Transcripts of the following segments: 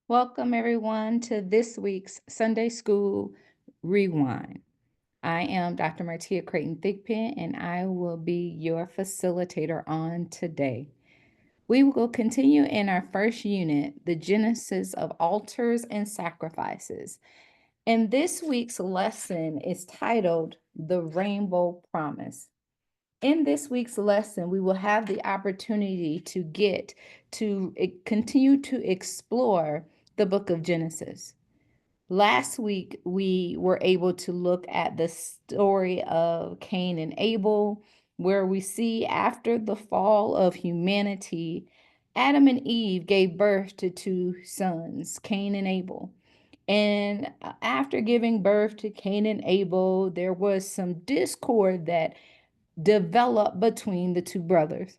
Welcome, everyone, to this week's Sunday School Rewind. I am Dr. Martia Creighton Thigpen, and I will be your facilitator on today. We will continue in our first unit, the genesis of altars and sacrifices. And this week's lesson is titled The Rainbow Promise. In this week's lesson, we will have the opportunity to continue to explore the book of Genesis. Last week, we were able to look at the story of Cain and Abel, where we see after the fall of humanity, Adam and Eve gave birth to two sons, Cain and Abel. And after giving birth to Cain and Abel, there was some discord that developed between the two brothers.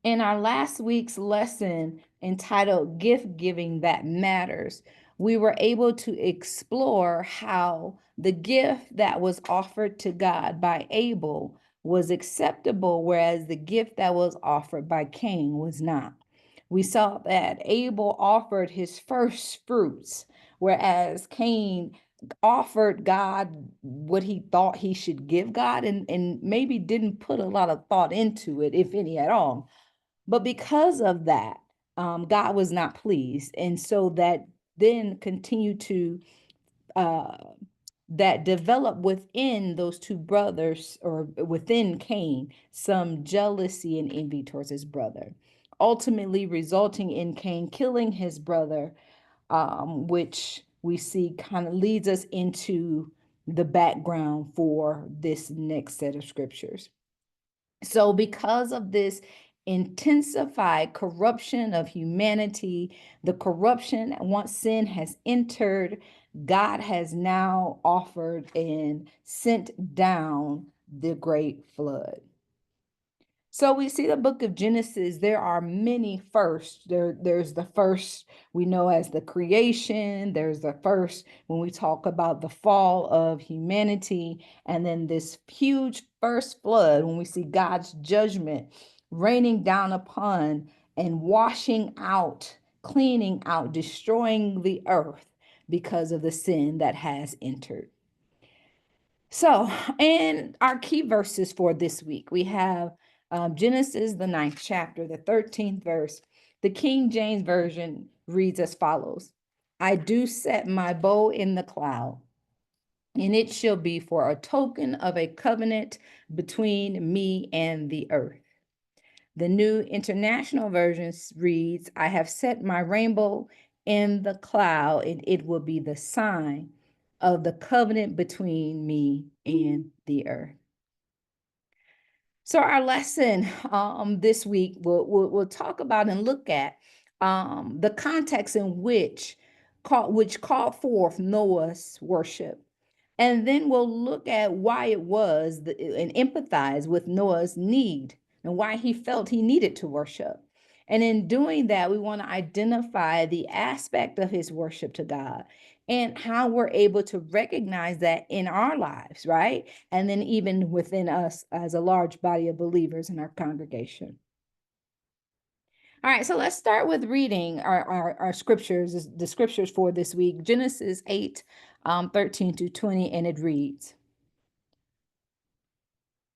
In our last week's lesson entitled Gift Giving That Matters, we were able to explore how the gift that was offered to God by Abel was acceptable, whereas the gift that was offered by Cain was not. We saw that Abel offered his first fruits, whereas Cain offered God what he thought he should give God and maybe didn't put a lot of thought into it, if any at all. But because of that, God was not pleased. And so that then continued to uh, that develop within those two brothers, or within Cain, some jealousy and envy towards his brother, ultimately resulting in Cain killing his brother, which we see kind of leads us into the background for this next set of scriptures. So, because of this intensified corruption of humanity, the corruption, once sin has entered, God has now offered and sent down the great flood. So we see the book of Genesis, there are many firsts. There's the first we know as the creation, there's the first when we talk about the fall of humanity, and then this huge first flood when we see God's judgment raining down upon and washing out, cleaning out, destroying the earth because of the sin that has entered. So, in our key verses for this week, we have Genesis, the 9th chapter, the 13th verse. The King James Version reads as follows: I do set my bow in the cloud, and it shall be for a token of a covenant between me and the earth. The New International Version reads, I have set my rainbow in the cloud, and it will be the sign of the covenant between me and the earth. So our lesson this week, we'll talk about and look at the context in which called forth Noah's worship. And then we'll look at why it was and empathize with Noah's need and why he felt he needed to worship. And in doing that, we want to identify the aspect of his worship to God and how we're able to recognize that in our lives, right? And then even within us as a large body of believers in our congregation. All right, so let's start with reading our scriptures, the scriptures for this week, Genesis 8, 13 to 20, and it reads,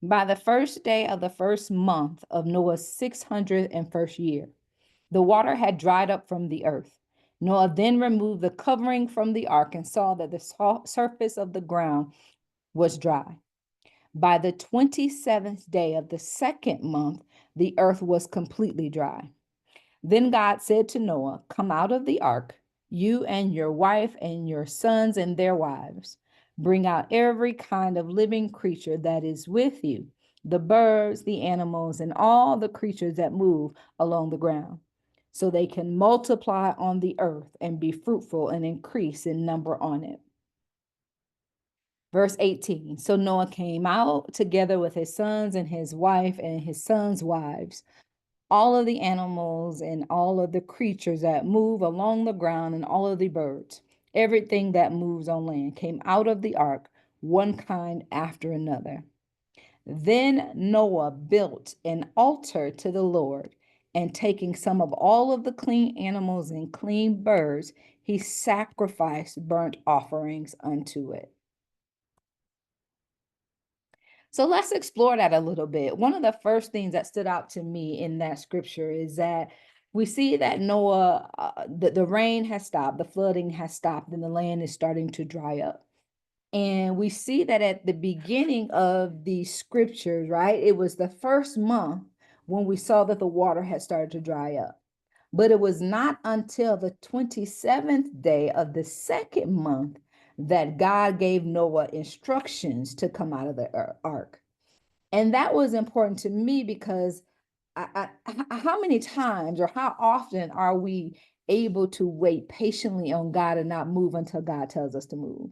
By the first day of the first month of Noah's 601st year, the water had dried up from the earth. Noah then removed the covering from the ark and saw that the surface of the ground was dry. By the 27th day of the second month, the earth was completely dry. Then God said to Noah, Come out of the ark, you and your wife and your sons and their wives. Bring out every kind of living creature that is with you, the birds, the animals, and all the creatures that move along the ground, so they can multiply on the earth and be fruitful and increase in number on it. Verse 18, so Noah came out together with his sons and his wife and his sons' wives, all of the animals and all of the creatures that move along the ground and all of the birds, everything that moves on land came out of the ark, one kind after another. Then Noah built an altar to the Lord and taking some of all of the clean animals and clean birds, he sacrificed burnt offerings unto it. So let's explore that a little bit. One of the first things that stood out to me in that scripture is that we see that Noah, the rain has stopped, the flooding has stopped, and the land is starting to dry up. And we see that at the beginning of the scriptures, right? It was the first month when we saw that the water had started to dry up. But it was not until the 27th day of the second month that God gave Noah instructions to come out of the ark. And that was important to me because how many times or how often are we able to wait patiently on God and not move until God tells us to move?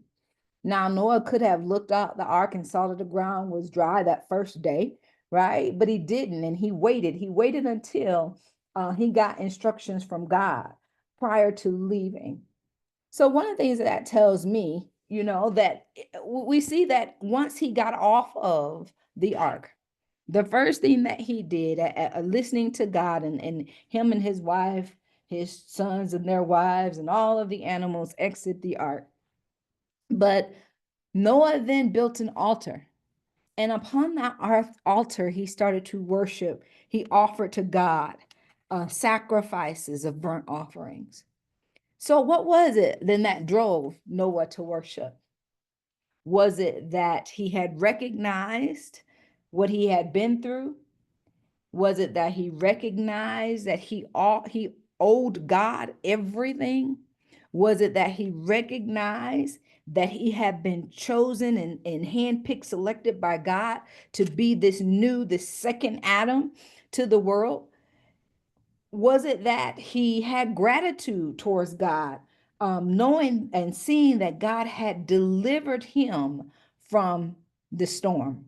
Now, Noah could have looked out the ark and saw that the ground was dry that first day, right? But he didn't, and he waited. He waited until he got instructions from God prior to leaving. So one of the things that tells me, that we see that once he got off of the ark, the first thing that he did, listening to God and him and his wife, his sons and their wives, and all of the animals exit the ark. But Noah then built an altar. And upon that altar, he started to worship. He offered to God sacrifices of burnt offerings. So, what was it then that drove Noah to worship? Was it that he had recognized what he had been through? Was it that he recognized that he owed God everything? Was it that he recognized that he had been chosen and handpicked, selected by God to be this second Adam to the world? Was it that he had gratitude towards God, knowing and seeing that God had delivered him from the storm?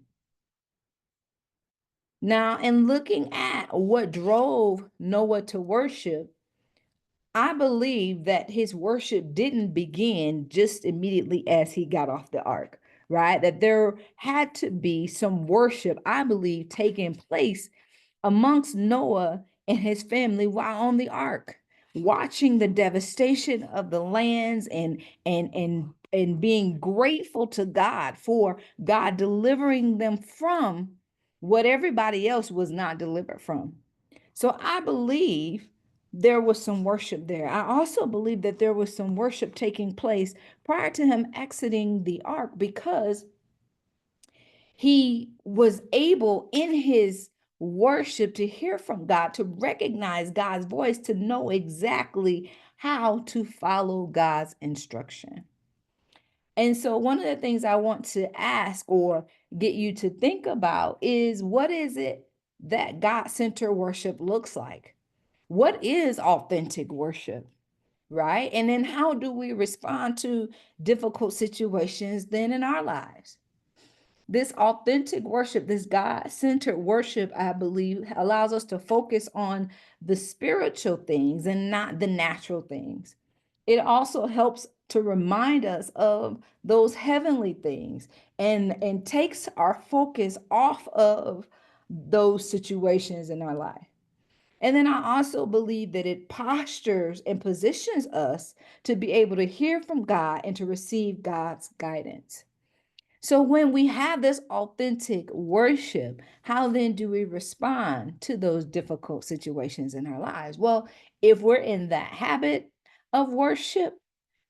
Now, in looking at what drove Noah to worship, I believe that his worship didn't begin just immediately as he got off the ark, right? That there had to be some worship, I believe, taking place amongst Noah and his family while on the ark, watching the devastation of the lands and being grateful to God for God delivering them from what everybody else was not delivered from. So I believe there was some worship there. I also believe that there was some worship taking place prior to him exiting the ark because he was able in his worship to hear from God, to recognize God's voice, to know exactly how to follow God's instruction. And so, one of the things I want to ask or get you to think about is what is it that God-centered worship looks like? What is authentic worship, right? And then how do we respond to difficult situations then in our lives? This authentic worship, this God-centered worship, I believe, allows us to focus on the spiritual things and not the natural things. It also helps to remind us of those heavenly things and takes our focus off of those situations in our life. And then I also believe that it postures and positions us to be able to hear from God and to receive God's guidance. So when we have this authentic worship, how then do we respond to those difficult situations in our lives? Well, if we're in that habit of worship,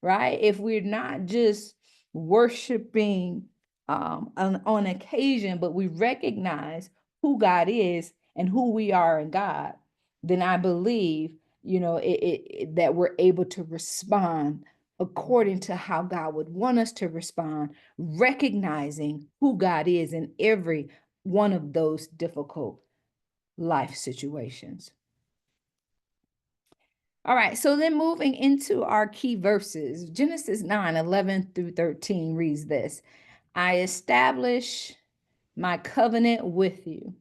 right? If we're not just worshiping on occasion, but we recognize who God is and who we are in God, then I believe, that we're able to respond according to how God would want us to respond, recognizing who God is in every one of those difficult life situations. All right, so then moving into our key verses, Genesis 9:11 through 13 reads this: I establish my covenant with you.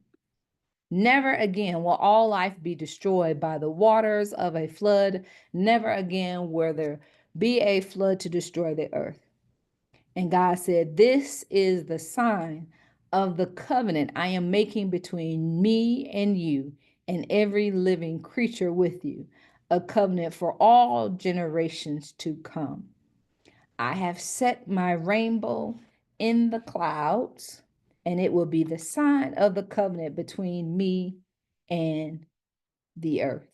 Never again will all life be destroyed by the waters of a flood. Never again will there be a flood to destroy the earth. And God said, this is the sign of the covenant I am making between me and you and every living creature with you, a covenant for all generations to come. I have set my rainbow in the clouds, and it will be the sign of the covenant between me and the earth.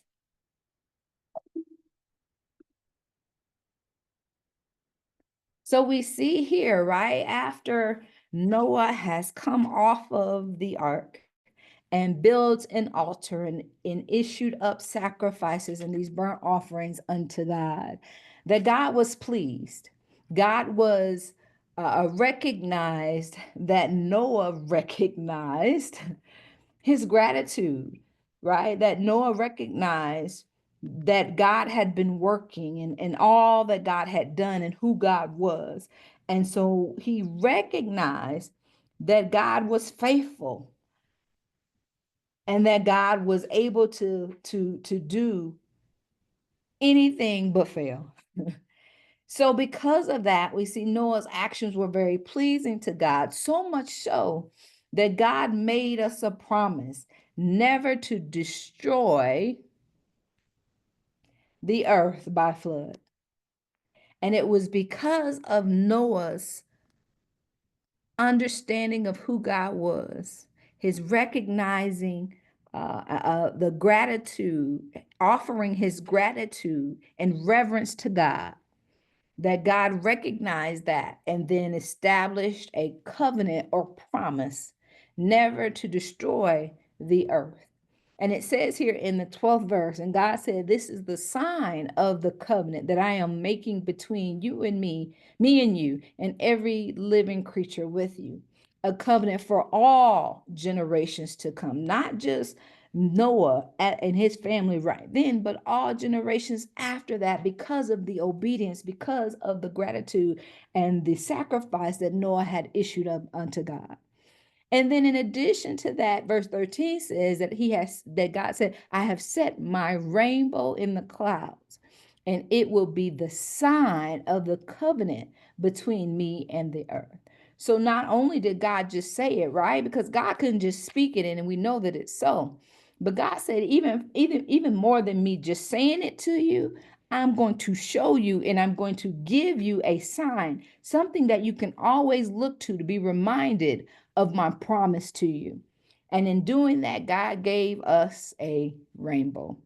So we see here, right after Noah has come off of the ark and built an altar and issued up sacrifices and these burnt offerings unto God, that God was pleased. God was recognized that Noah recognized his gratitude, right? That Noah recognized that God had been working and all that God had done and who God was. And so he recognized that God was faithful and that God was able to do anything but fail. So because of that, we see Noah's actions were very pleasing to God, so much so that God made us a promise never to destroy the earth by flood. And it was because of Noah's understanding of who God was, his recognizing the gratitude, offering his gratitude and reverence to God, that God recognized that and then established a covenant or promise never to destroy the earth. And it says here in the 12th verse, and God said, "This is the sign of the covenant that I am making between you and me and you, and every living creature with you. A covenant for all generations to come, not just Noah and his family right then, but all generations after that, because of the obedience, because of the gratitude and the sacrifice that Noah had issued up unto God." And then in addition to that, verse 13 says that God said, "I have set my rainbow in the clouds, and it will be the sign of the covenant between me and the earth." So not only did God just say it, right? Because God couldn't just speak it in, and we know that it's so. But God said, even more than me just saying it to you, I'm going to show you and I'm going to give you a sign, something that you can always look to be reminded of my promise to you. And in doing that, God gave us a rainbow.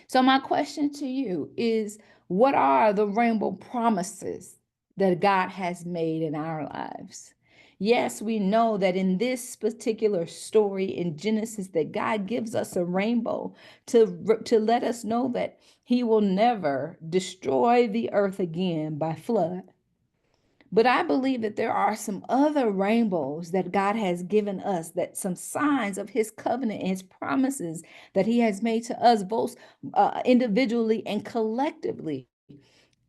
So, my question to you is, what are the rainbow promises that God has made in our lives? Yes, we know that in this particular story in Genesis that God gives us a rainbow to let us know that he will never destroy the earth again by flood. But I believe that there are some other rainbows that God has given us, that some signs of his covenant and his promises that he has made to us both individually and collectively.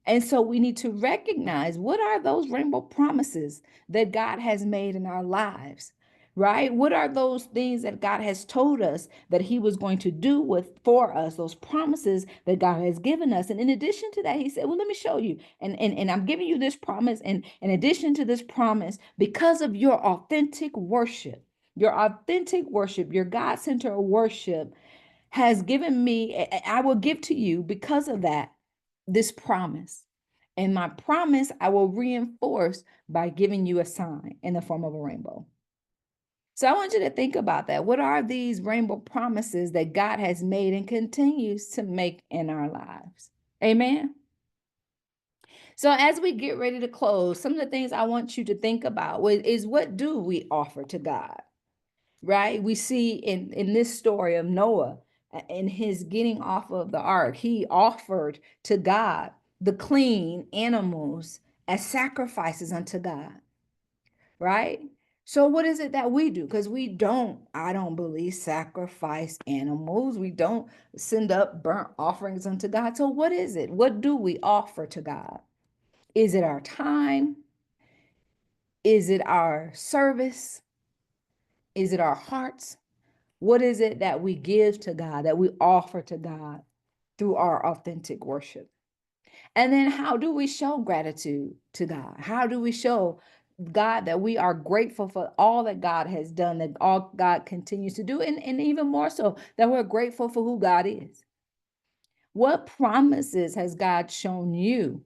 And so we need to recognize, what are those rainbow promises that God has made in our lives, right? What are those things that God has told us that he was going to do for us, those promises that God has given us? And in addition to that, he said, well, let me show you. And I'm giving you this promise. And in addition to this promise, because of your authentic worship, your God-centered worship has given me, I will give to you because of that, this promise. And my promise I will reinforce by giving you a sign in the form of a rainbow. So I want you to think about that. What are these rainbow promises that God has made and continues to make in our lives? Amen. So as we get ready to close, some of the things I want you to think about is, what do we offer to God? Right? We see in this story of Noah and his getting off of the ark, he offered to God the clean animals as sacrifices unto God, right? So what is it that we do? Because I don't believe, sacrifice animals. We don't send up burnt offerings unto God. So what is it? What do we offer to God? Is it our time? Is it our service? Is it our hearts? What is it that we give to God, that we offer to God through our authentic worship? And then how do we show gratitude to God? How do we show God, that we are grateful for all that God has done, that all God continues to do, and even more so, that we're grateful for who God is. What promises has God shown you?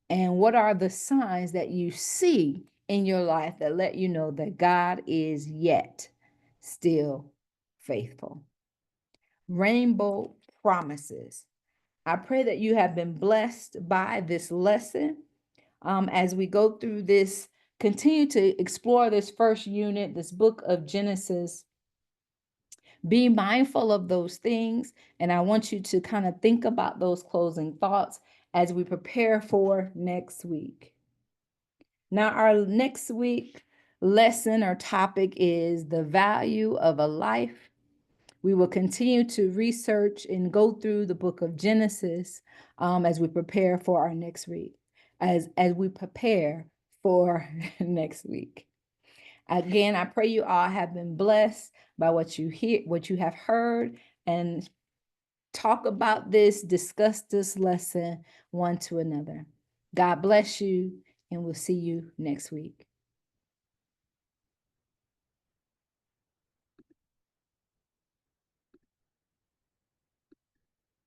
And what are the signs that you see in your life that let you know that God is yet still faithful? Rainbow promises. I pray that you have been blessed by this lesson. As we go through this, continue to explore this first unit, this book of Genesis. Be mindful of those things. And I want you to kind of think about those closing thoughts as we prepare for next week. Now, our next week lesson or topic is the value of a life. We will continue to research and go through the book of Genesis as we prepare for our next week, as we prepare for next week. Again, I pray you all have been blessed by what you hear, what you have heard, and talk about this, discuss this lesson one to another. God bless you, and we'll see you next week.